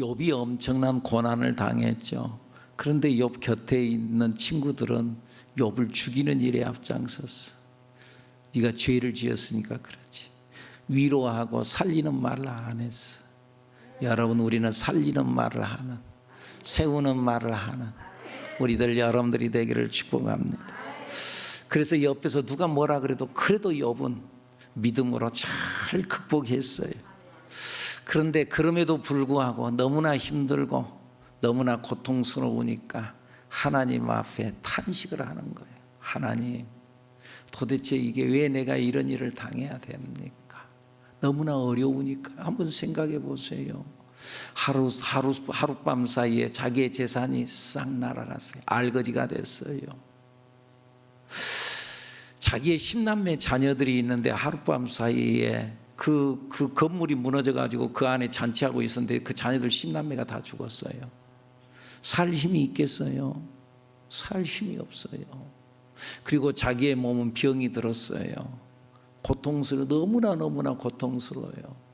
욥이 엄청난 고난을 당했죠. 그런데 욥 곁에 있는 친구들은 욥을 죽이는 일에 앞장섰어. 네가 죄를 지었으니까 그렇지. 위로하고 살리는 말을 안 했어. 여러분, 우리는 살리는 말을 하는, 세우는 말을 하는 우리들 여러분들이 되기를 축복합니다. 그래서 옆에서 누가 뭐라 그래도 욥은 믿음으로 잘 극복했어요. 그런데 그럼에도 불구하고 너무나 힘들고 너무나 고통스러우니까 하나님 앞에 탄식을 하는 거예요. 하나님, 도대체 이게 왜 내가 이런 일을 당해야 됩니까? 너무나 어려우니까. 한번 생각해 보세요. 하룻밤 사이에 자기의 재산이 싹 날아갔어요. 알거지가 됐어요. 자기의 10남매 자녀들이 있는데 하룻밤 사이에 그 건물이 무너져가지고 그 안에 잔치하고 있었는데 그 자녀들 10남매가 다 죽었어요. 살 힘이 있겠어요? 살 힘이 없어요. 그리고 자기의 몸은 병이 들었어요. 너무나 고통스러워요.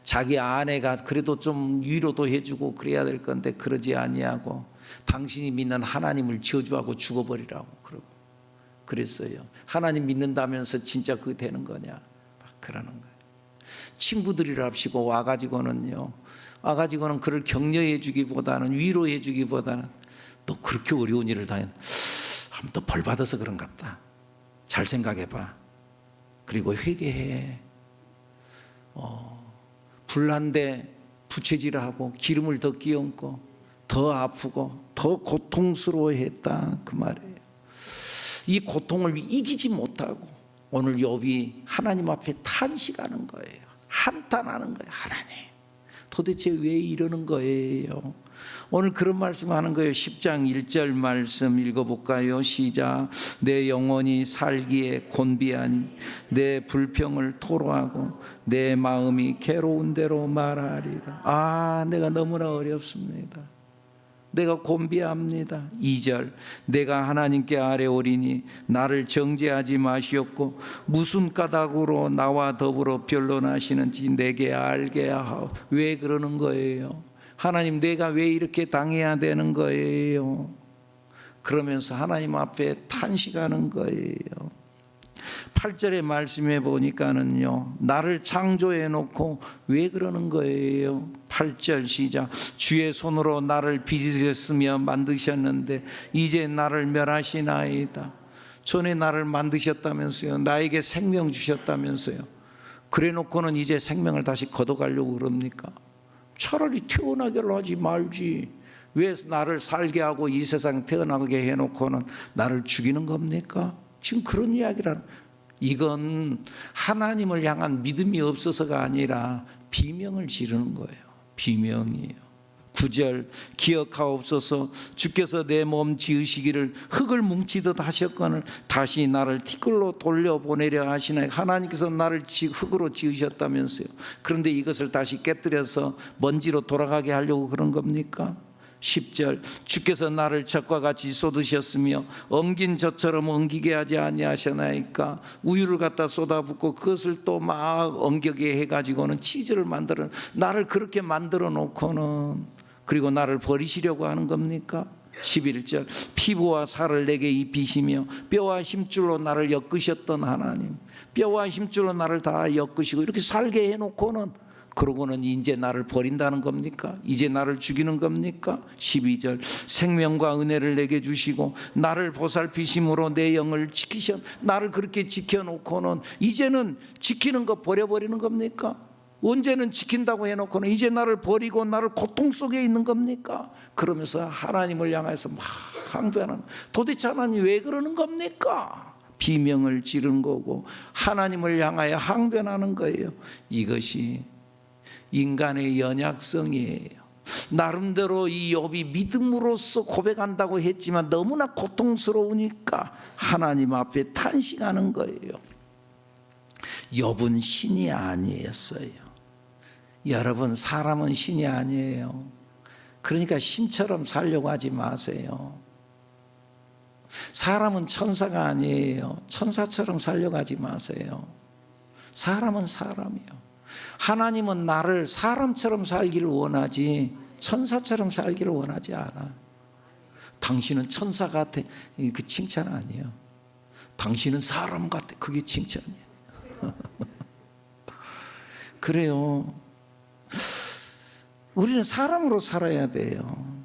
자기 아내가 그래도 좀 위로도 해주고 그래야 될 건데 그러지 아니하고 당신이 믿는 하나님을 저주하고 죽어버리라고 그랬어요. 하나님 믿는다면서 진짜 그거 되는 거냐? 막 그러는 거예요. 친구들이랍시고 와가지고는 그를 격려해 주기보다는 위로해 주기보다는 너 그렇게 어려운 일을 당했, 한번 더 벌 받아서 그런가 보다. 잘 생각해봐. 그리고 회개해. 불난데 부채질하고 기름을 더 끼얹고 더 아프고 더 고통스러워했다 그 말이에요. 이 고통을 이기지 못하고 오늘 욥이 하나님 앞에 탄식하는 거예요. 한탄하는 거예요. 하나님, 도대체 왜 이러는 거예요? 오늘 그런 말씀하는 거예요. 10장 1절 말씀 읽어볼까요? 시작. 내 영혼이 살기에 곤비하니 내 불평을 토로하고 내 마음이 괴로운 대로 말하리라. 내가 너무나 어렵습니다. 내가 곤비합니다. 2절. 내가 하나님께 아뢰오리니 나를 정죄하지 마시옵고 무슨 까닭으로 나와 더불어 변론하시는지 내게 알게 하오. 왜 그러는 거예요? 하나님, 내가 왜 이렇게 당해야 되는 거예요? 그러면서 하나님 앞에 탄식하는 거예요. 8절의 말씀에 보니까는요, 나를 창조해 놓고 왜 그러는 거예요? 8절 시작. 주의 손으로 나를 빚으셨으며 만드셨는데 이제 나를 멸하시나이다. 전에 나를 만드셨다면서요, 나에게 생명 주셨다면서요, 그래 놓고는 이제 생명을 다시 걷어가려고 그럽니까? 차라리 태어나게를 하지 말지. 왜 나를 살게 하고 이 세상에 태어나게 해놓고는 나를 죽이는 겁니까? 지금 그런 이야기라는, 이건 하나님을 향한 믿음이 없어서가 아니라 비명을 지르는 거예요. 비명이에요. 9절. 기억하옵소서. 주께서 내 몸 지으시기를 흙을 뭉치듯 하셨거늘 다시 나를 티끌로 돌려보내려 하시나요? 하나님께서 나를 흙으로 지으셨다면서요. 그런데 이것을 다시 깨뜨려서 먼지로 돌아가게 하려고 그런 겁니까? 10절. 주께서 나를 젖과 같이 쏟으셨으며 엉긴 젖처럼 엉기게 하지 아니하셨나이까? 우유를 갖다 쏟아붓고 그것을 또 막 엉겨게 해가지고는 치즈를 만들어, 나를 그렇게 만들어 놓고는, 그리고 나를 버리시려고 하는 겁니까? 11절. 피부와 살을 내게 입히시며 뼈와 힘줄로 나를 엮으셨던 하나님, 뼈와 힘줄로 나를 다 엮으시고 이렇게 살게 해놓고는, 그러고는 이제 나를 버린다는 겁니까? 이제 나를 죽이는 겁니까? 12절. 생명과 은혜를 내게 주시고 나를 보살피심으로 내 영을 나를 그렇게 지켜놓고는 이제는 지키는 거 버려버리는 겁니까? 언제는 지킨다고 해놓고는 이제 나를 버리고 나를 고통 속에 있는 겁니까? 그러면서 하나님을 향해서 막 항변하는, 도대체 하나님 왜 그러는 겁니까? 비명을 지르는 거고 하나님을 향하여 항변하는 거예요. 이것이 인간의 연약성이에요. 나름대로 이 욥이 믿음으로써 고백한다고 했지만 너무나 고통스러우니까 하나님 앞에 탄식하는 거예요. 욥은 신이 아니었어요. 여러분, 사람은 신이 아니에요. 그러니까 신처럼 살려고 하지 마세요. 사람은 천사가 아니에요. 천사처럼 살려고 하지 마세요. 사람은 사람이요. 하나님은 나를 사람처럼 살기를 원하지 천사처럼 살기를 원하지 않아. 당신은 천사 같아. 그 칭찬 아니에요. 당신은 사람 같아. 그게 칭찬이에요. 그래요. 우리는 사람으로 살아야 돼요.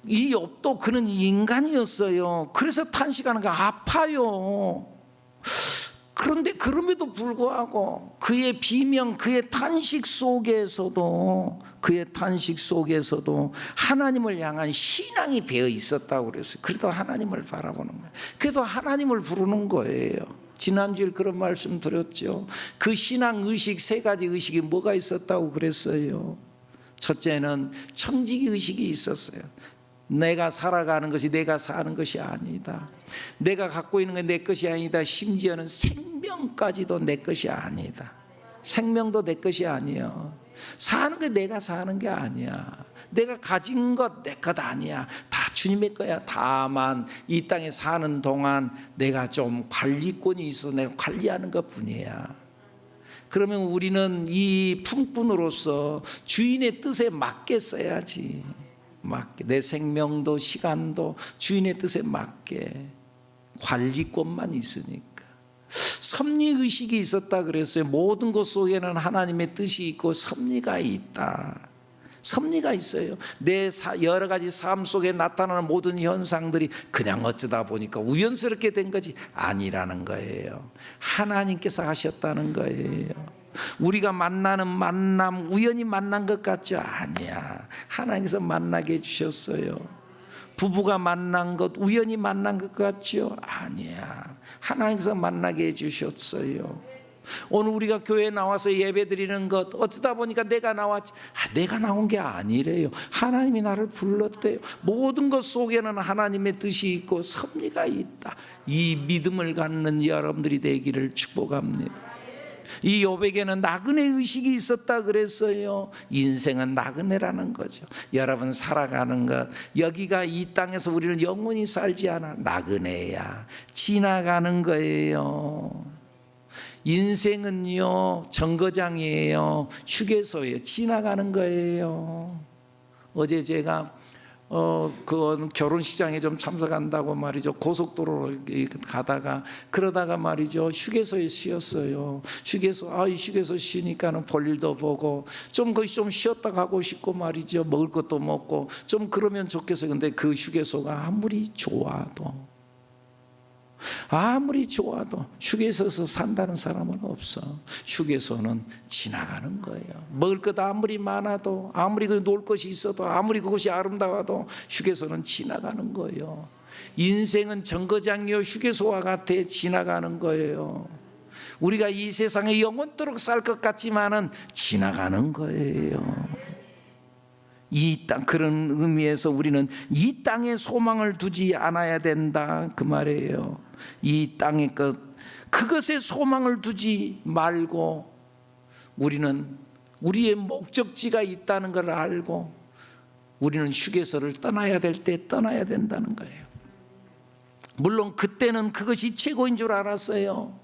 이 욥도 그는 인간이었어요. 그래서 탄식하는 거 아파요. 그런데 그럼에도 불구하고 그의 비명, 그의 탄식 속에서도 하나님을 향한 신앙이 배어 있었다고 그랬어요. 그래도 하나님을 바라보는 거예요. 그래도 하나님을 부르는 거예요. 지난주에 그런 말씀 드렸죠. 그 신앙 의식, 세 가지 의식이 뭐가 있었다고 그랬어요. 첫째는 청지기 의식이 있었어요. 내가 살아가는 것이 내가 사는 것이 아니다. 내가 갖고 있는 건 내 것이 아니다. 심지어는 생명까지도 내 것이 아니다. 생명도 내 것이 아니야. 사는 게 내가 사는 게 아니야. 내가 가진 것 내 것 아니야. 다 주님의 거야. 다만 이 땅에 사는 동안 내가 좀 관리권이 있어 내가 관리하는 것 뿐이야. 그러면 우리는 이 품꾼으로서 주인의 뜻에 맞게 써야지. 맞게. 내 생명도 시간도 주인의 뜻에 맞게. 관리권만 있으니까. 섭리의식이 있었다 그랬어요. 모든 것 속에는 하나님의 뜻이 있고 섭리가 있다. 섭리가 있어요. 내 여러 가지 삶 속에 나타나는 모든 현상들이 그냥 어쩌다 보니까 우연스럽게 된 거지 아니라는 거예요. 하나님께서 하셨다는 거예요. 우리가 만나는 만남 우연히 만난 것 같죠? 아니야. 하나님께서 만나게 해주셨어요. 부부가 만난 것 우연히 만난 것 같죠? 아니야. 하나님께서 만나게 해주셨어요. 오늘 우리가 교회에 나와서 예배 드리는 것 어쩌다 보니까 내가 나왔지. 내가 나온 게 아니래요. 하나님이 나를 불렀대요. 모든 것 속에는 하나님의 뜻이 있고 섭리가 있다. 이 믿음을 갖는 여러분들이 되기를 축복합니다. 이 욥에게는 나그네 의식이 있었다 그랬어요. 인생은 나그네라는 거죠. 여러분 살아가는 것 여기가 이 땅에서 우리는 영원히 살지 않아. 나그네야. 지나가는 거예요. 인생은요 정거장이에요. 휴게소예요. 지나가는 거예요. 어제 제가 그 결혼식장에 좀 참석한다고 말이죠. 고속도로로 가다가 그러다가 말이죠. 휴게소에 쉬었어요. 휴게소 쉬니까는 볼일도 보고 좀 거기 좀 쉬었다 가고 싶고 말이죠. 먹을 것도 먹고 좀 그러면 좋겠어요. 근데 그 휴게소가 아무리 좋아도 휴게소에서 산다는 사람은 없어. 휴게소는 지나가는 거예요. 먹을 것 아무리 많아도 아무리 놀 것이 있어도 아무리 그것이 아름다워도 휴게소는 지나가는 거예요. 인생은 정거장이요 휴게소와 같아 지나가는 거예요. 우리가 이 세상에 영원토록 살 것 같지만은 지나가는 거예요. 이 땅 그런 의미에서 우리는 이 땅에 소망을 두지 않아야 된다 그 말이에요. 이 땅의 그것에 소망을 두지 말고 우리는 우리의 목적지가 있다는 걸 알고 우리는 휴게소를 떠나야 될 때 떠나야 된다는 거예요. 물론 그때는 그것이 최고인 줄 알았어요.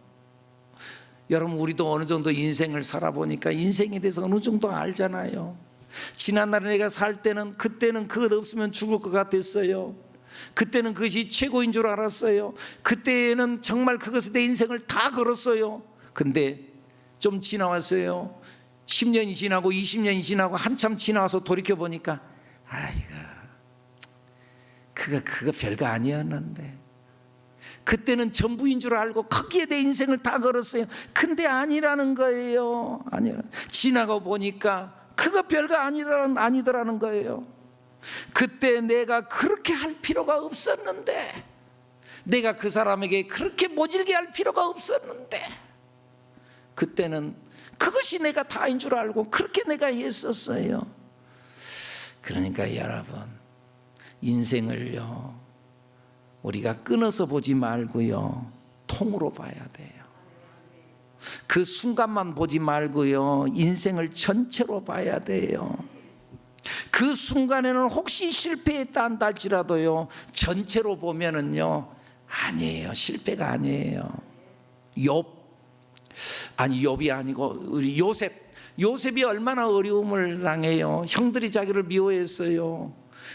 여러분 우리도 어느 정도 인생을 살아보니까 인생에 대해서 어느 정도 알잖아요. 지난날에 내가 살 때는 그때는 그것 없으면 죽을 것 같았어요. 그때는 그것이 최고인 줄 알았어요. 그때는 정말 그것에 내 인생을 다 걸었어요. 근데 좀 지나왔어요. 10년이 지나고 20년이 지나고 한참 지나와서 돌이켜보니까 그거 별거 아니었는데 그때는 전부인 줄 알고 거기에 내 인생을 다 걸었어요. 근데 아니라는 거예요. 지나고 보니까 그거 별거 아니더라는 거예요. 그때 내가 그렇게 할 필요가 없었는데 내가 그 사람에게 그렇게 모질게 할 필요가 없었는데 그때는 그것이 내가 다인 줄 알고 그렇게 내가 했었어요. 그러니까 여러분 인생을요 우리가 끊어서 보지 말고요 통으로 봐야 돼요. 그 순간만 보지 말고요 인생을 전체로 봐야 돼요. 그 순간에는 혹시 실패했다 한다 할지라도요 전체로 보면은요 아니에요. 실패가 아니에요. 욥 아니 욥이 아니고 우리 요셉이 얼마나 어려움을 당해요. 형들이 자기를 미워했어요.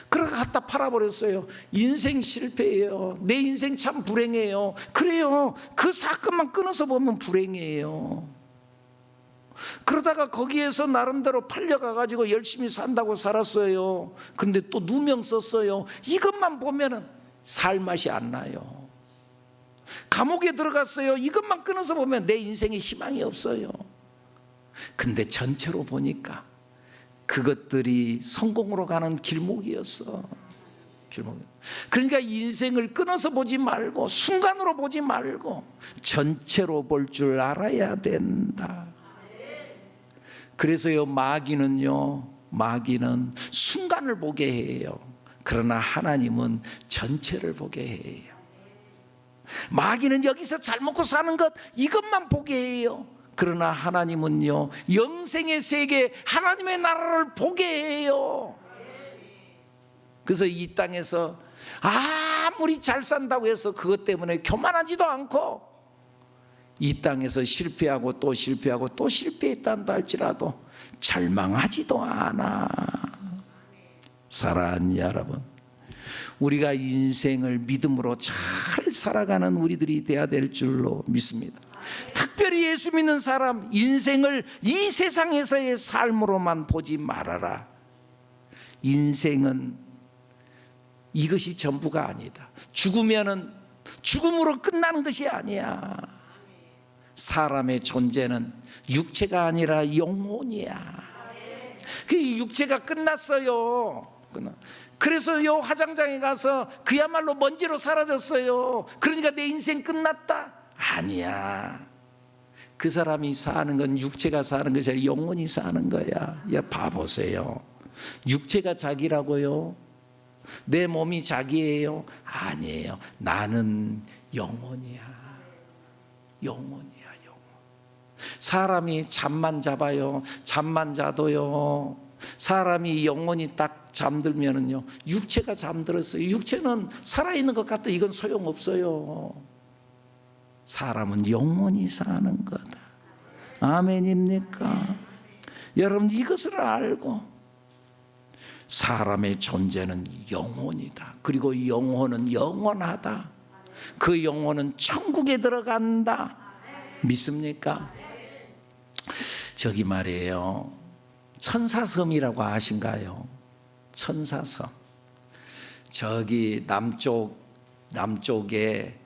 그래서 갖다 팔아버렸어요. 인생 실패예요. 내 인생 참 불행해요. 그래요. 그 사건만 끊어서 보면 불행해요. 그러다가 거기에서 나름대로 팔려가가지고 열심히 산다고 살았어요. 근데 또 누명 썼어요. 이것만 보면은 살 맛이 안 나요. 감옥에 들어갔어요. 이것만 끊어서 보면 내 인생에 희망이 없어요. 근데 전체로 보니까 그것들이 성공으로 가는 길목이었어. 그러니까 인생을 끊어서 보지 말고 순간으로 보지 말고 전체로 볼 줄 알아야 된다. 그래서요, 마귀는 순간을 보게 해요. 그러나 하나님은 전체를 보게 해요. 마귀는 여기서 잘 먹고 사는 것 이것만 보게 해요. 그러나 하나님은요, 영생의 세계 하나님의 나라를 보게 해요. 그래서 이 땅에서 아무리 잘 산다고 해서 그것 때문에 교만하지도 않고, 이 땅에서 실패하고 또 실패하고 또 실패했단다 할지라도 절망하지도 않아. 사랑하는 여러분, 우리가 인생을 믿음으로 잘 살아가는 우리들이 되어야 될 줄로 믿습니다. 특별히 예수 믿는 사람, 인생을 이 세상에서의 삶으로만 보지 말아라. 인생은 이것이 전부가 아니다. 죽으면은 죽음으로 끝나는 것이 아니야. 사람의 존재는 육체가 아니라 영혼이야. 그 육체가 끝났어요. 그래서 요 화장장에 가서 그야말로 먼지로 사라졌어요. 그러니까 내 인생 끝났다? 아니야. 그 사람이 사는 건 육체가 사는 것이 아니라 영혼이 사는 거야. 야, 봐보세요. 육체가 자기라고요? 내 몸이 자기예요? 아니에요. 나는 영혼이야. 영혼이야, 영혼. 사람이 잠만 자봐요. 잠만 자도요, 사람이 영혼이 딱 잠들면은요, 육체가 잠들었어요. 육체는 살아있는 것 같다. 이건 소용없어요. 사람은 영혼이 사는 거다. 아멘입니까? 여러분, 이것을 알고 사람의 존재는 영혼이다. 그리고 영혼은 영원하다. 그 영혼은 천국에 들어간다. 믿습니까? 저기 말이에요, 천사섬이라고 아신가요? 천사섬. 저기 남쪽에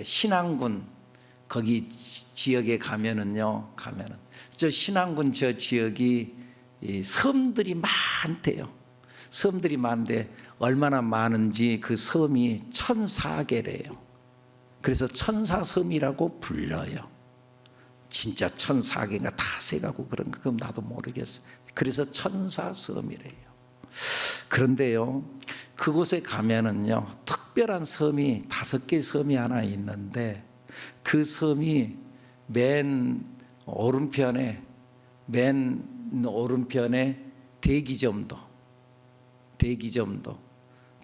신안군 거기 지역에 가면은 저 신안군 저 지역이 섬들이 많대요. 섬들이 많은데 얼마나 많은지 그 섬이 1,004개래요. 그래서 천사섬이라고 불러요. 진짜 1,004개가 다 세가고 그런가? 그럼 나도 모르겠어요. 그래서 천사섬이래요. 그런데요, 그곳에 가면은요, 특별한 섬이 5개 섬이 하나 있는데, 그 섬이 맨 오른편에 대기점도,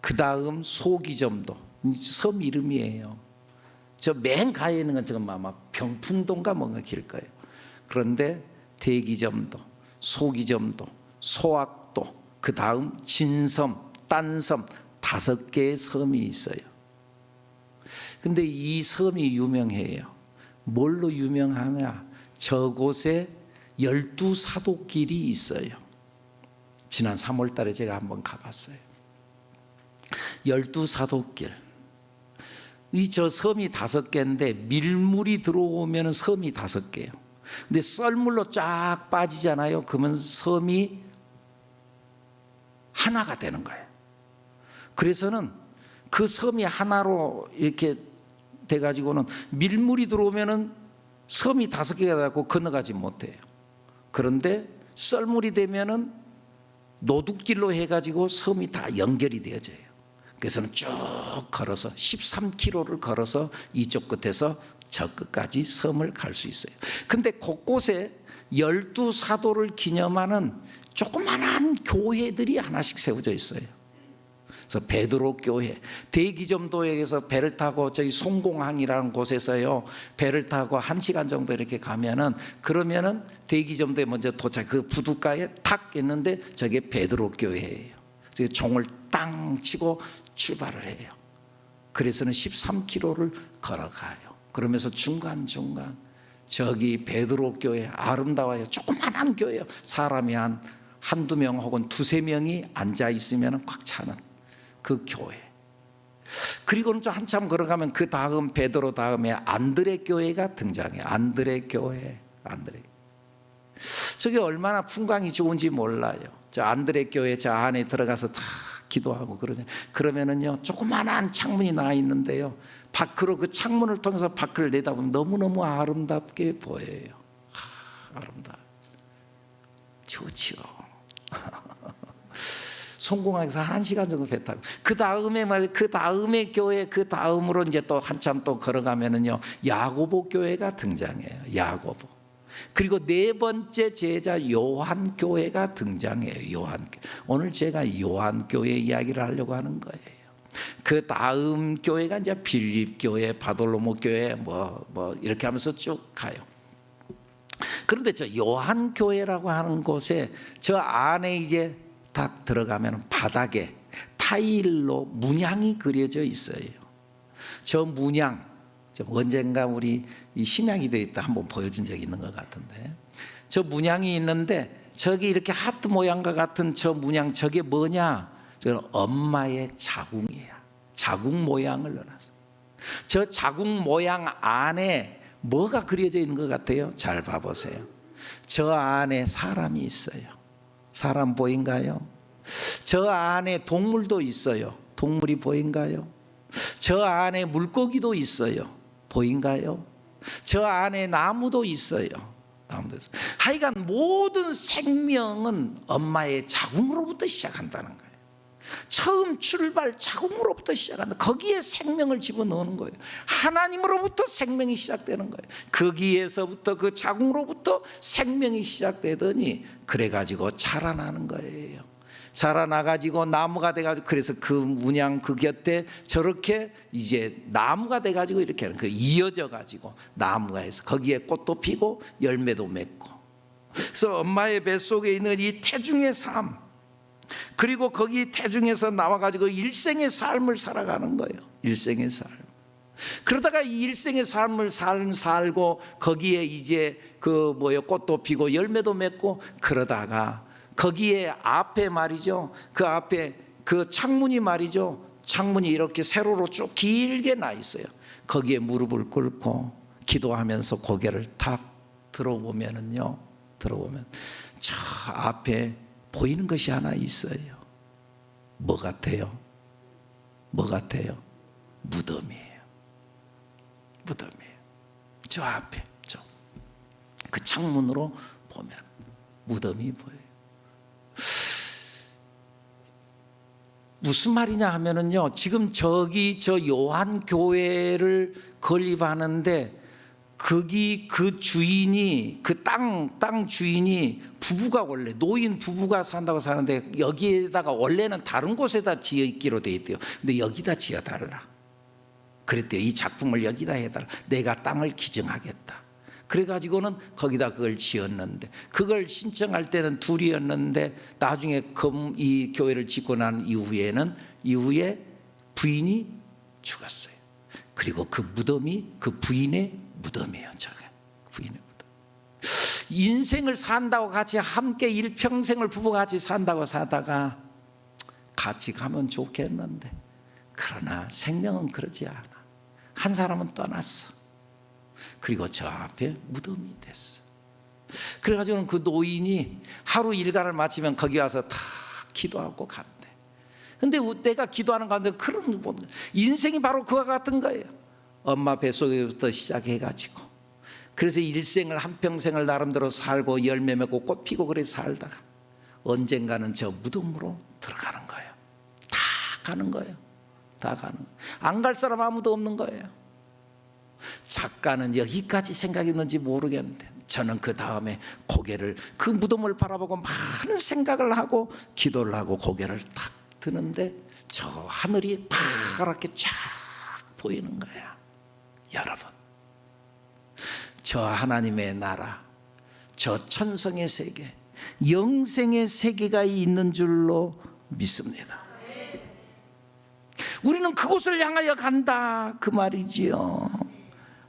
그 다음 소기점도, 섬 이름이에요. 저 맨 가에 있는 건 지금 아마 병풍도인가 뭔가 길 거예요. 그런데 대기점도, 소기점도, 소악도, 그 다음 진섬, 딴섬 5개의 섬이 있어요. 근데 이 섬이 유명해요. 뭘로 유명하냐? 저곳에 12사도길이 있어요. 지난 3월 달에 제가 한번 가봤어요. 12사도길. 저 섬이 5개인데 밀물이 들어오면 섬이 5개예요. 근데 썰물로 쫙 빠지잖아요. 그러면 섬이 하나가 되는 거예요. 그래서는 그 섬이 하나로 이렇게 돼가지고는 밀물이 들어오면은 섬이 5개가 되고 건너가지 못해요. 그런데 썰물이 되면은 노둑길로 해가지고 섬이 다 연결이 되어져요. 그래서는 쭉 걸어서 13km를 걸어서 이쪽 끝에서 저 끝까지 섬을 갈 수 있어요. 근데 곳곳에 12사도를 기념하는 조그만한 교회들이 하나씩 세워져 있어요. 그래서 베드로 교회, 대기점도에서 배를 타고 저희 송공항이라는 곳에서요, 배를 타고 1시간 정도 이렇게 가면은, 그러면은 대기점도에 먼저 도착, 그 부둣가에 탁 있는데 저게 베드로 교회예요. 그래서 종을 땅 치고 출발을 해요. 그래서는 13km를 걸어가요. 그러면서 중간중간 저기 베드로 교회 아름다워요. 조그만한 교회예요. 사람이 한두 명 혹은 두세 명이 앉아 있으면 꽉 차는 그 교회. 그리고는 좀 한참 걸어가면 그 다음 베드로 다음에 안드레 교회가 등장해요. 안드레 교회, 안드레. 저게 얼마나 풍광이 좋은지 몰라요. 저 안드레 교회 저 안에 들어가서 다 기도하고 그러면은요, 조그만한 창문이 나 있는데요, 밖으로 그 창문을 통해서 밖을 내다보면 너무너무 아름답게 보여요. 아름다워. 좋지요. 송공항에서 1시간 정도 배 타고, 그 다음에 교회, 그 다음으로 이제 또 한참 또 걸어가면은요, 야고보 교회가 등장해요. 야고보. 그리고 네 번째 제자 요한 교회가 등장해요. 요한. 오늘 제가 요한 교회 이야기를 하려고 하는 거예요. 그 다음 교회가 이제 빌립 교회, 바돌로모 교회, 뭐 이렇게 하면서 쭉 가요. 그런데 저 요한 교회라고 하는 곳에 저 안에 이제 딱 들어가면 바닥에 타일로 문양이 그려져 있어요. 저 문양, 언젠가 우리 이 신약이 되어 있다 한번 보여준 적이 있는 것 같은데, 저 문양이 있는데 저기 이렇게 하트 모양과 같은 저 문양, 저게 뭐냐? 저는 엄마의 자궁이에요. 자궁 모양을 넣어놨어. 저 자궁 모양 안에 뭐가 그려져 있는 것 같아요? 잘 봐보세요. 저 안에 사람이 있어요. 사람 보인가요? 저 안에 동물도 있어요. 동물이 보인가요? 저 안에 물고기도 있어요. 보인가요? 저 안에 나무도 있어요. 나무도 있어요. 하여간 모든 생명은 엄마의 자궁으로부터 시작한다는 거예요. 처음 출발 자궁으로부터 시작한다. 거기에 생명을 집어넣는 거예요. 하나님으로부터 생명이 시작되는 거예요. 거기에서부터, 그 자궁으로부터 생명이 시작되더니 그래가지고 자라나는 거예요. 자라나가지고 나무가 돼가지고, 그래서 그 문양 그 곁에 저렇게 이제 나무가 돼가지고 이렇게 그 이어져가지고 나무가 해서 거기에 꽃도 피고 열매도 맺고, 그래서 엄마의 뱃속에 있는 이 태중의 삶, 그리고 거기 태중에서 나와가지고 일생의 삶을 살아가는 거예요. 일생의 삶. 그러다가 이 일생의 삶을 살고 거기에 이제 꽃도 피고 열매도 맺고, 그러다가 거기에 앞에 말이죠, 그 앞에 그 창문이 말이죠, 창문이 이렇게 세로로 쭉 길게 나 있어요. 거기에 무릎을 꿇고 기도하면서 고개를 탁 들어보면은요, 들어보면 저 앞에 보이는 것이 하나 있어요. 뭐 같아요? 뭐 같아요? 무덤이에요. 무덤이에요. 저 앞에, 그 창문으로 보면 무덤이 보여요. 무슨 말이냐 하면은요, 지금 저기 저 요한 교회를 건립하는데 거기 그 주인이, 그 땅 주인이 부부가, 원래 노인 부부가 산다고 사는데 여기에다가 원래는 다른 곳에다 지어 있기로 돼 있대요. 근데 여기다 지어 달라 그랬대요. 이 작품을 여기다 해달라. 내가 땅을 기증하겠다. 그래가지고는 거기다 그걸 지었는데, 그걸 신청할 때는 둘이었는데 나중에 이 교회를 짓고 난 이후에 부인이 죽었어요. 그리고 그 무덤이 그 부인의 무덤이에요. 저게 부인의 무덤. 인생을 산다고 같이 함께 일평생을 부부같이 산다고 사다가 같이 가면 좋겠는데, 그러나 생명은 그러지 않아. 한 사람은 떠났어. 그리고 저 앞에 무덤이 됐어. 그래가지고는 그 노인이 하루 일과를 마치면 거기 와서 다 기도하고 간대. 근데 내가 기도하는 가운데 그런 인생이 바로 그와 같은 거예요. 엄마 뱃속에부터 시작해가지고, 그래서 일생을, 한평생을 나름대로 살고 열매 맺고 꽃 피고 그래 살다가 언젠가는 저 무덤으로 들어가는 거예요. 다 가는 거예요. 다 가는 거예요. 안 갈 사람 아무도 없는 거예요. 작가는 여기까지 생각했는지 모르겠는데, 저는 그 다음에 고개를, 그 무덤을 바라보고 많은 생각을 하고 기도를 하고 고개를 탁 드는데 저 하늘이 파랗게 쫙 보이는 거야. 여러분, 저 하나님의 나라, 저 천성의 세계, 영생의 세계가 있는 줄로 믿습니다. 우리는 그곳을 향하여 간다 그 말이지요.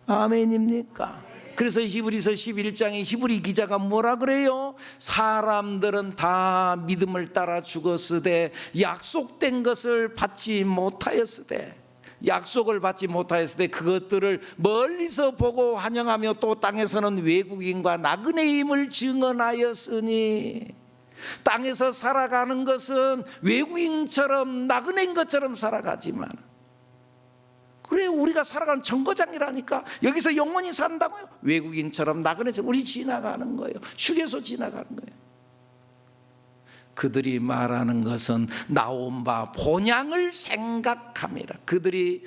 아멘입니까? 그래서 히브리서 11장에 히브리 기자가 뭐라 그래요? 사람들은 다 믿음을 따라 죽었으되 약속된 것을 받지 못하였으되, 약속을 받지 못하였으되 그것들을 멀리서 보고 환영하며 또 땅에서는 외국인과 나그네임을 증언하였으니, 땅에서 살아가는 것은 외국인처럼 나그네인 것처럼 살아가지만, 그래 우리가 살아가는 정거장이라니까. 여기서 영원히 산다고요? 외국인처럼 나그네처럼 우리 지나가는 거예요. 휴게소 지나가는 거예요. 그들이 말하는 것은 나온 바 본향을 생각함이라. 그들이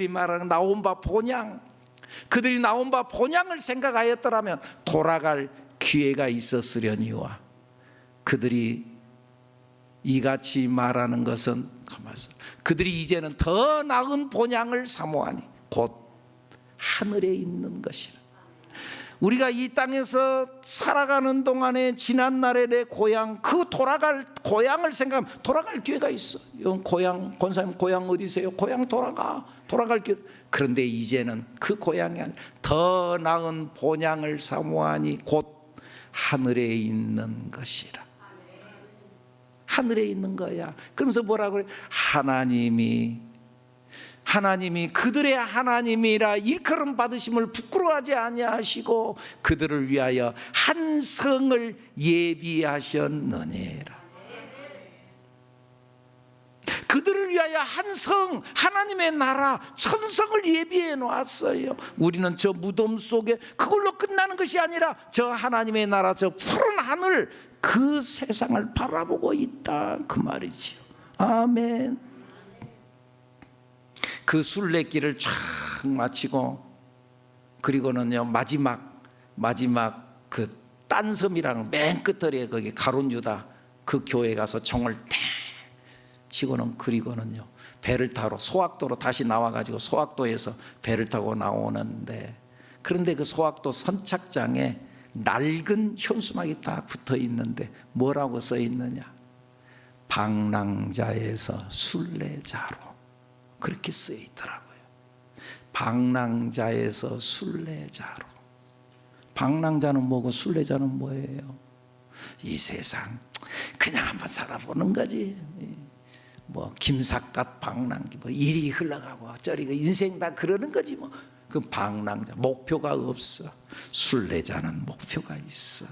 말하는 나온 바 본향, 그들이 나온 바 본향을 생각하였더라면 돌아갈 기회가 있었으려니와, 그들이 이같이 말하는 것은 그들이 이제는 더 나은 본향을 사모하니 곧 하늘에 있는 것이라. 우리가 이 땅에서 살아가는 동안에 지난날의 내 고향, 그 돌아갈 고향을 생각하면 돌아갈 기회가 있어. 고향, 권사님 고향 어디세요? 고향 돌아갈 기회. 그런데 이제는 그 고향이 아니라 더 나은 본향을 사모하니 곧 하늘에 있는 것이라. 하늘에 있는 거야. 그러면서 뭐라고 그래? 하나님이 그들의 하나님이라 일컬음 받으심을 부끄러워하지 아니하시고 그들을 위하여 한 성을 예비하셨느니라. 그들을 위하여 한 성, 하나님의 나라, 천성을 예비해 놓았어요. 우리는 저 무덤 속에 그걸로 끝나는 것이 아니라 저 하나님의 나라, 저 푸른 하늘, 그 세상을 바라보고 있다 그 말이지요. 아멘. 그 순례길을 쫙 마치고, 그리고는요 마지막 그 딴섬이라는 맨 끝들에 거기 가룟 유다 그 교회 가서 종을 땡 치고는, 그리고는요 배를 타러 소학도로 다시 나와가지고 소학도에서 배를 타고 나오는데, 그런데 그 소학도 선착장에 낡은 현수막이 딱 붙어 있는데 뭐라고 써 있느냐? 방랑자에서 순례자로, 그렇게 쓰여 있더라고요. 방랑자에서 순례자로. 방랑자는 뭐고 순례자는 뭐예요? 이 세상 그냥 한번 살아보는 거지. 뭐 김삿갓 방랑기, 뭐 이리 흘러가고 저리 인생 다 그러는 거지 뭐. 그 방랑자, 목표가 없어. 순례자는 목표가 있어.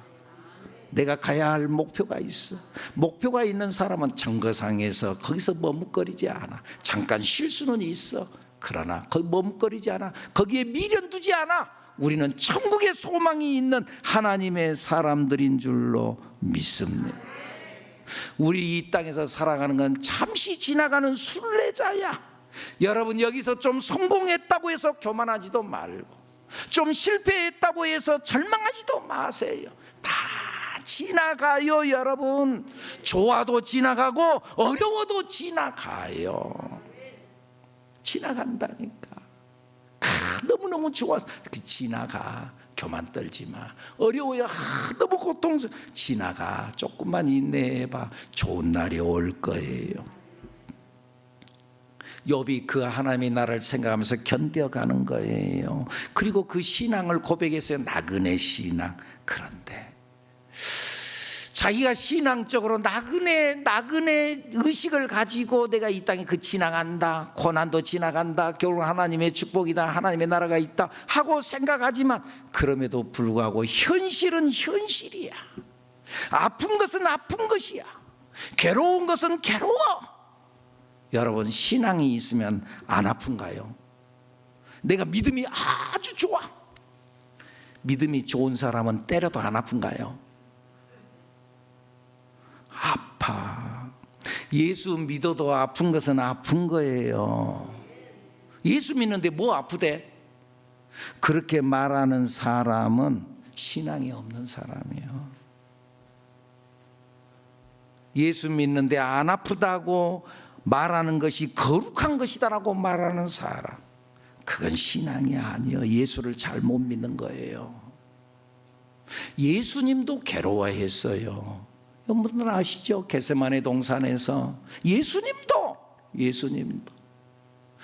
내가 가야 할 목표가 있어. 목표가 있는 사람은 정거장에서 거기서 머뭇거리지 않아. 잠깐 쉴 수는 있어. 그러나 거기 머뭇거리지 않아. 거기에 미련 두지 않아. 우리는 천국의 소망이 있는 하나님의 사람들인 줄로 믿습니다. 우리 이 땅에서 살아가는 건 잠시 지나가는 순례자야. 여러분, 여기서 좀 성공했다고 해서 교만하지도 말고, 좀 실패했다고 해서 절망하지도 마세요. 다 지나가요. 여러분, 좋아도 지나가고 어려워도 지나가요. 지나간다니까. 너무너무 좋아서 지나가. 교만 떨지 마. 어려워야 너무 고통스러워. 지나가. 조금만 인내해봐. 좋은 날이 올 거예요. 욥이 그 하나님의 나라를 생각하면서 견뎌가는 거예요. 그리고 그 신앙을 고백했어요. 나그네 신앙. 그런데 자기가 신앙적으로 나그네 의식을 가지고 내가 이 땅에 지나간다, 고난도 지나간다, 결국 하나님의 축복이다, 하나님의 나라가 있다 하고 생각하지만, 그럼에도 불구하고 현실은 현실이야. 아픈 것은 아픈 것이야. 괴로운 것은 괴로워. 여러분, 신앙이 있으면 안 아픈가요? 내가 믿음이 아주 좋아. 믿음이 좋은 사람은 때려도 안 아픈가요? 아파. 예수 믿어도 아픈 것은 아픈 거예요. 예수 믿는데 뭐 아프대? 그렇게 말하는 사람은 신앙이 없는 사람이에요. 예수 믿는데 안 아프다고 말하는 것이 거룩한 것이다라고 말하는 사람, 그건 신앙이 아니에요. 예수를 잘못 믿는 거예요. 예수님도 괴로워했어요. 여러분들 아시죠? 겟세마네 동산에서 예수님도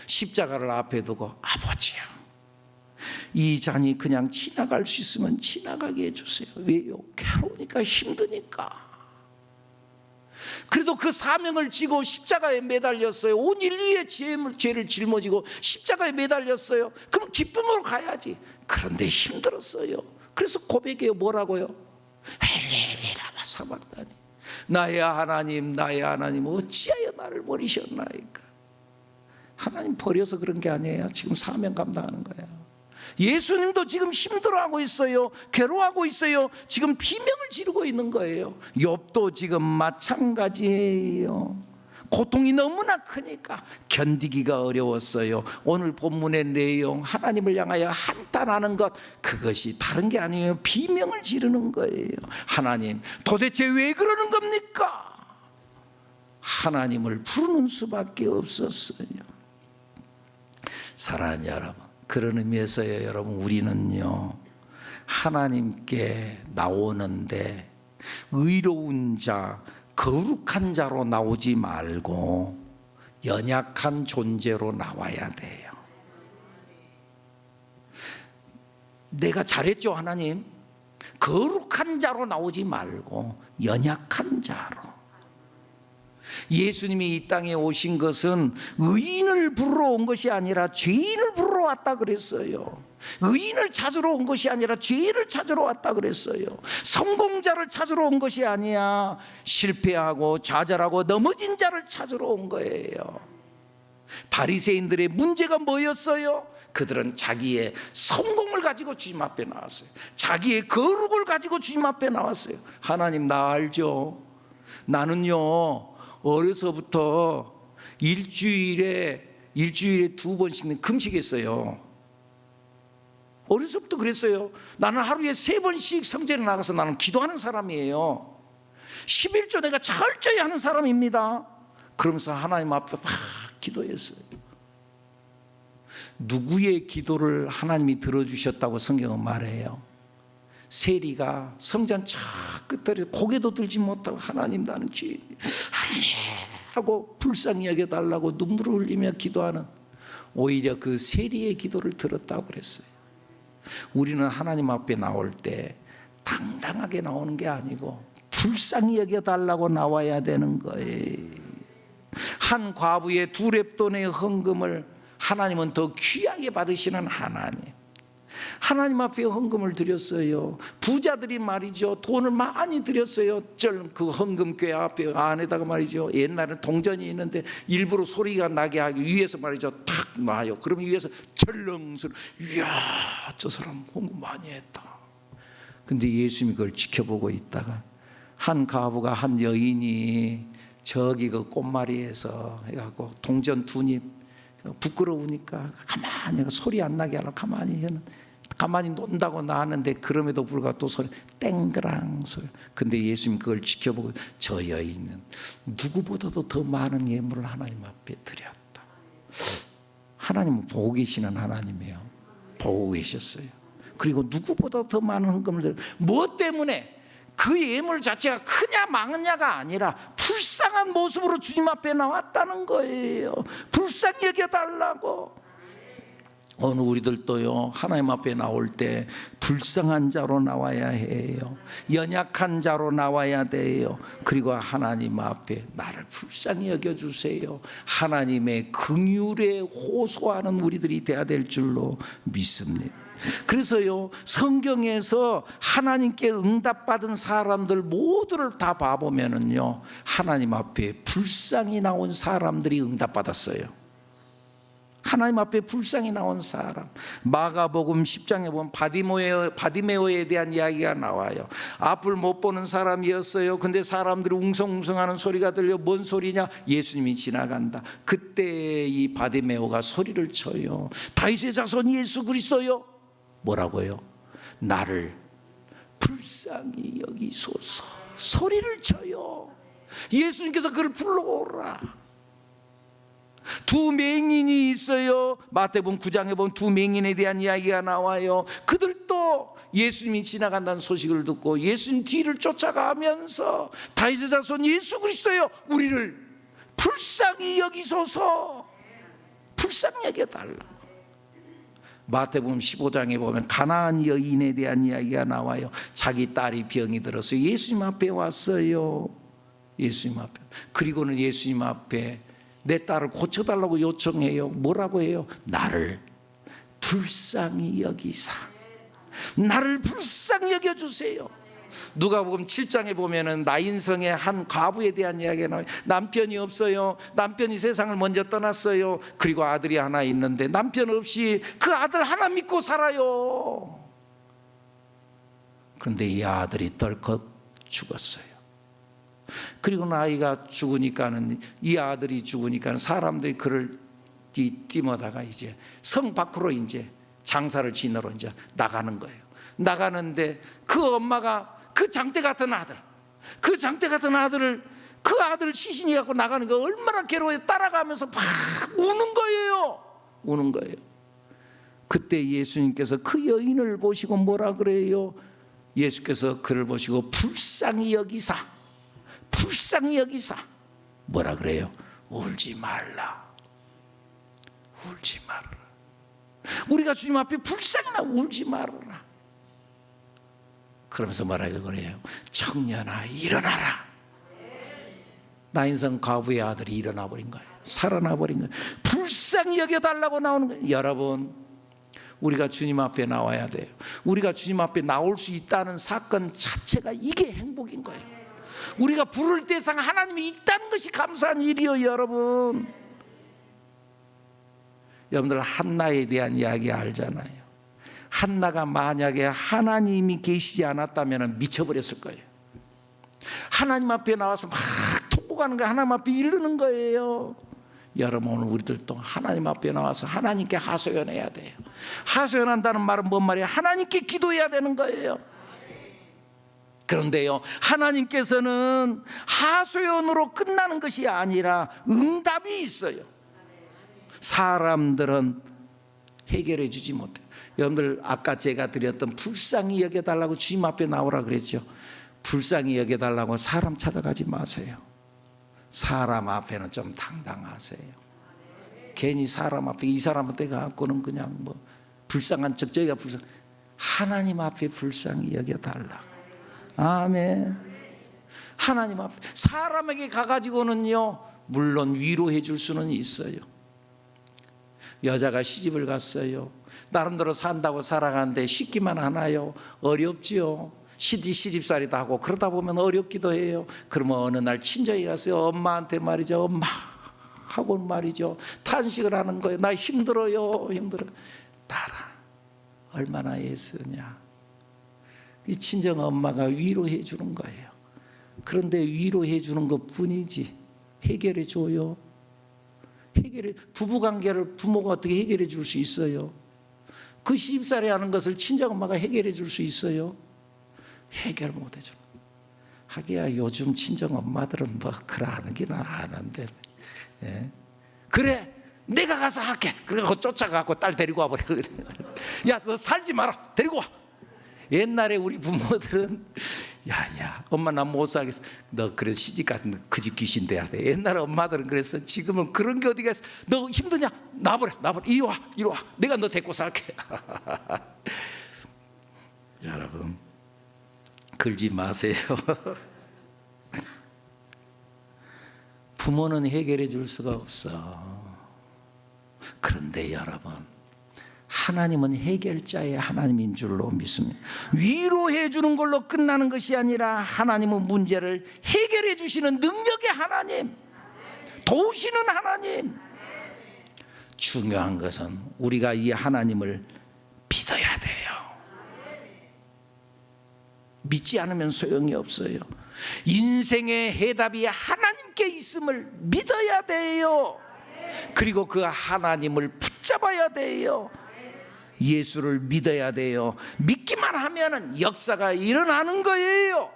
십자가를 앞에 두고 아버지요, 이 잔이 그냥 지나갈 수 있으면 지나가게 해주세요. 왜요? 괴로우니까, 힘드니까. 그래도 그 사명을 지고 십자가에 매달렸어요. 온 인류의 죄를 짊어지고 십자가에 매달렸어요. 그럼 기쁨으로 가야지. 그런데 힘들었어요. 그래서 고백해요. 뭐라고요? 엘레엘레라마 사박다니, 나의 하나님, 나의 하나님, 어찌하여 나를 버리셨나이까. 하나님 버려서 그런 게 아니에요. 지금 사명 감당하는 거예요. 예수님도 지금 힘들어하고 있어요. 괴로워하고 있어요. 지금 비명을 지르고 있는 거예요. 욥도 지금 마찬가지예요. 고통이 너무나 크니까 견디기가 어려웠어요. 오늘 본문의 내용, 하나님을 향하여 한탄하는 것, 그것이 다른 게 아니에요. 비명을 지르는 거예요. 하나님, 도대체 왜 그러는 겁니까? 하나님을 부르는 수밖에 없었어요. 사랑하는 여러분, 그런 의미에서요, 여러분, 우리는요, 하나님께 나오는데 의로운 자, 거룩한 자로 나오지 말고 연약한 존재로 나와야 돼요. 내가 잘했죠, 하나님? 거룩한 자로 나오지 말고 연약한 자로. 예수님이 이 땅에 오신 것은 의인을 부르러 온 것이 아니라 죄인을 부르러 왔다 그랬어요. 의인을 찾으러 온 것이 아니라 죄인을 찾으러 왔다 그랬어요. 성공자를 찾으러 온 것이 아니야 실패하고 좌절하고 넘어진 자를 찾으러 온 거예요. 바리새인들의 문제가 뭐였어요? 그들은 자기의 성공을 가지고 주님 앞에 나왔어요. 자기의 거룩을 가지고 주님 앞에 나왔어요. 하나님, 나 알죠? 나는요, 어려서부터 일주일에 2번씩은 금식했어요. 어려서부터 그랬어요. 나는 하루에 3번씩 성전에 나가서 나는 기도하는 사람이에요. 11조 내가 철저히 하는 사람입니다. 그러면서 하나님 앞에 막 기도했어요. 누구의 기도를 하나님이 들어주셨다고 성경은 말해요? 세리가 성전 저 끝들에 고개도 들지 못하고 하나님, 나는 죄인, 하나님 하고 불쌍히 여겨달라고 눈물을 흘리며 기도하는, 오히려 그 세리의 기도를 들었다고 그랬어요. 우리는 하나님 앞에 나올 때 당당하게 나오는 게 아니고 불쌍히 여겨달라고 나와야 되는 거예요. 한 과부의 2렙돈의 헌금을 하나님은 더 귀하게 받으시는 하나님 앞에 헌금을 드렸어요. 부자들이 말이죠, 돈을 많이 드렸어요. 그 헌금궤 앞에 안에다가 말이죠, 옛날에는 동전이 있는데 일부러 소리가 나게 하기 위해서 말이죠, 탁 놔요. 그러면 위에서 철렁소리, 이야, 저 사람 헌금 많이 했다. 근데 예수님이 그걸 지켜보고 있다가 한 과부가, 한 여인이 저기 그 꽃마리에서 해갖고 동전 2입, 부끄러우니까 가만히 소리 안 나게 하려고 가만히 논다고 나왔는데, 그럼에도 불구하고 또 소리 땡그랑 소리. 근데 예수님 그걸 지켜보고, 저 여인은 누구보다도 더 많은 예물을 하나님 앞에 드렸다. 하나님은 보고 계시는 하나님이에요. 보고 계셨어요. 그리고 누구보다 더 많은 헌금을 드렸다. 무엇 때문에? 그 예물 자체가 크냐 망느냐가 아니라 불쌍한 모습으로 주님 앞에 나왔다는 거예요. 불쌍히 여겨달라고. 오늘 우리들도요, 하나님 앞에 나올 때 불쌍한 자로 나와야 해요. 연약한 자로 나와야 돼요. 그리고 하나님 앞에 나를 불쌍히 여겨주세요, 하나님의 긍휼에 호소하는 우리들이 돼야 될 줄로 믿습니다. 그래서요, 성경에서 하나님께 응답받은 사람들 모두를 다 봐보면은요, 하나님 앞에 불쌍히 나온 사람들이 응답받았어요. 하나님 앞에 불쌍히 나온 사람. 마가복음 10장에 보면 바디메오에 대한 이야기가 나와요. 앞을 못 보는 사람이었어요. 근데 사람들이 웅성웅성하는 소리가 들려. 뭔 소리냐? 예수님이 지나간다. 그때 이 바디메오가 소리를 쳐요. 다윗의 자손 예수 그리스도요, 뭐라고요? 나를 불쌍히 여기소서. 소리를 쳐요. 예수님께서 그를 불러오라. 두 맹인이 있어요. 마태복음 9장에 보면 두 맹인에 대한 이야기가 나와요. 그들도 예수님이 지나간다는 소식을 듣고 예수님 뒤를 쫓아가면서 다윗의 자손 예수 그리스도여 우리를 불쌍히 여기소서, 불쌍히 여겨달라. 마태복음 15장에 보면 가나안 여인에 대한 이야기가 나와요. 자기 딸이 병이 들어서 예수님 앞에 왔어요. 예수님 앞에. 그리고는 예수님 앞에 내 딸을 고쳐달라고 요청해요. 뭐라고 해요? 나를 불쌍히 여기사, 나를 불쌍히 여겨주세요. 누가복음 7장에 보면은 나인성의 한 과부에 대한 이야기가 나와요. 남편이 없어요. 남편이 세상을 먼저 떠났어요. 그리고 아들이 하나 있는데 남편 없이 그 아들 하나 믿고 살아요. 그런데 이 아들이 덜컥 죽었어요. 그리고 아이가 죽으니까는, 이 아들이 죽으니까 사람들이 그를 뛰어다가 이제 성 밖으로 이제 장사를 지내러 이제 나가는 거예요. 나가는데 그 엄마가 그 장대 같은 아들, 그 장대 같은 아들을, 그 아들을 시신이 갖고 나가는 거 얼마나 괴로워요. 따라가면서 막 우는 거예요. 우는 거예요. 그때 예수님께서 그 여인을 보시고 뭐라 그래요? 예수께서 그를 보시고 불쌍히 여기사, 불쌍히 여기사 뭐라 그래요? 울지 말라, 울지 말아라. 우리가 주님 앞에 불쌍히나 울지 말아라. 그러면서 뭐라고 그래요? 청년아 일어나라. 나인성 과부의 아들이 일어나 버린 거예요. 살아나 버린 거예요. 불쌍히 여겨달라고 나오는 거예요. 여러분, 우리가 주님 앞에 나와야 돼요. 우리가 주님 앞에 나올 수 있다는 사건 자체가 이게 행복인 거예요. 우리가 부를 대상 하나님이 있다는 것이 감사한 일이요. 여러분, 여러분들 한나에 대한 이야기 알잖아요. 한나가 만약에 하나님이 계시지 않았다면 미쳐버렸을 거예요. 하나님 앞에 나와서 막 통곡하는 거예요. 하나님 앞에 이르는 거예요. 여러분, 오늘 우리들도 하나님 앞에 나와서 하나님께 하소연해야 돼요. 하소연한다는 말은 뭔 말이에요? 하나님께 기도해야 되는 거예요. 그런데요, 하나님께서는 하소연으로 끝나는 것이 아니라 응답이 있어요. 사람들은 해결해 주지 못해요. 여러분들, 아까 제가 드렸던 불쌍히 여겨달라고 주님 앞에 나오라 그랬죠. 불쌍히 여겨달라고 사람 찾아가지 마세요. 사람 앞에는 좀 당당하세요. 괜히 사람 앞에, 이 사람한테 갖고는 그냥 뭐 불쌍한 척, 저희가 불쌍, 하나님 앞에 불쌍히 여겨달라고. 아멘. 하나님 앞에, 사람에게 가가지고는요, 물론 위로해 줄 수는 있어요. 여자가 시집을 갔어요. 나름대로 산다고 살아가는데 쉽기만 하나요? 어렵지요. 시집살이도 하고 그러다 보면 어렵기도 해요. 그러면 어느 날 친정에 갔어요. 엄마한테 말이죠. 엄마 하고 말이죠. 탄식을 하는 거예요. 나 힘들어요. 힘들어. 딸아, 얼마나 애쓰냐. 이 친정 엄마가 위로해 주는 거예요. 그런데 위로해 주는 것뿐이지 해결해 줘요? 해결해, 부부관계를 부모가 어떻게 해결해 줄 수 있어요? 그 시집살이 하는 것을 친정엄마가 해결해 줄 수 있어요? 해결 못 해줘. 하기야 요즘 친정엄마들은 뭐 그러하긴 하는데, 예. 그래 내가 가서 할게. 그래서 쫓아가고 딸 데리고 와버려. 야, 너 살지 마라, 데리고 와. 옛날에 우리 부모들은 야야 엄마 나 못 살겠어. 너 그래 시집 가서 그 집 귀신 돼야 돼. 옛날에 엄마들은 그랬어. 지금은 그런 게 어디가 있어. 너 힘드냐? 나버려. 이리 와. 내가 너 데리고 살게. 여러분, 그러지 마세요. 부모는 해결해 줄 수가 없어. 그런데 여러분, 하나님은 해결자의 하나님인 줄로 믿습니다. 위로해 주는 걸로 끝나는 것이 아니라 하나님은 문제를 해결해 주시는 능력의 하나님, 도우시는 하나님. 중요한 것은 우리가 이 하나님을 믿어야 돼요. 믿지 않으면 소용이 없어요. 인생의 해답이 하나님께 있음을 믿어야 돼요. 그리고 그 하나님을 붙잡아야 돼요. 예수를 믿어야 돼요. 믿기만 하면은 역사가 일어나는 거예요.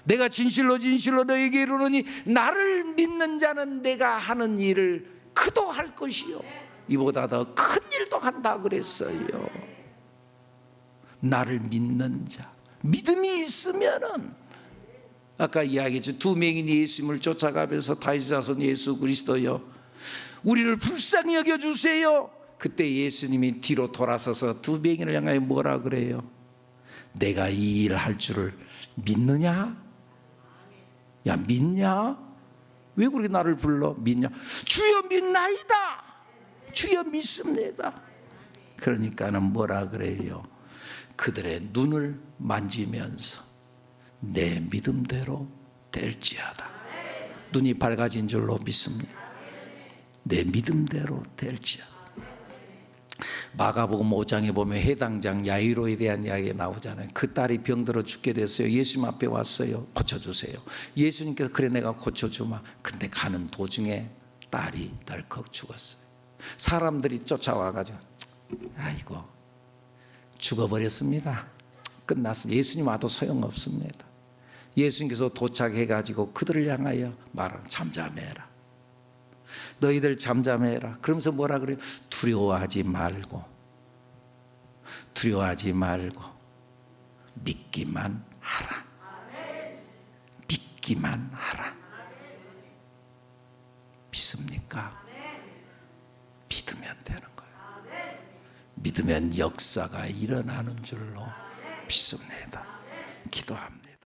내가 진실로 진실로 너에게 이르노니 나를 믿는 자는 내가 하는 일을 그도 할 것이요 이보다 더 큰 일도 한다 그랬어요. 나를 믿는 자, 믿음이 있으면은 아까 이야기했죠. 두 맹인이 예수님을 쫓아가면서 다윗의 자손 예수 그리스도여 우리를 불쌍히 여겨주세요. 그때 예수님이 뒤로 돌아서서 두 맹인을 향하여 뭐라 그래요? 내가 이 일을 할 줄을 믿느냐? 야 믿냐? 왜 그렇게 나를 불러? 믿냐? 주여 믿나이다. 주여 믿습니다. 그러니까는 뭐라 그래요? 그들의 눈을 만지면서 내 믿음대로 될지어다. 눈이 밝아진 줄로 믿습니다. 내 믿음대로 될지어다. 마가복음 5장에 보면 해당장 야이로에 대한 이야기가 나오잖아요. 그 딸이 병들어 죽게 됐어요. 예수님 앞에 왔어요. 고쳐주세요. 예수님께서 그래 내가 고쳐주마. 근데 가는 도중에 딸이 덜컥 죽었어요. 사람들이 쫓아와가지고 아이고 죽어버렸습니다. 끝났습니다. 예수님 와도 소용없습니다. 예수님께서 도착해가지고 그들을 향하여 말하는 잠잠해라. 너희들 잠잠해라. 그러면서 뭐라 그래요? 두려워하지 말고 믿기만 하라. 믿기만 하라. 믿습니까? 믿으면 되는 거예요. 믿으면 역사가 일어나는 줄로 믿습니다. 기도합니다.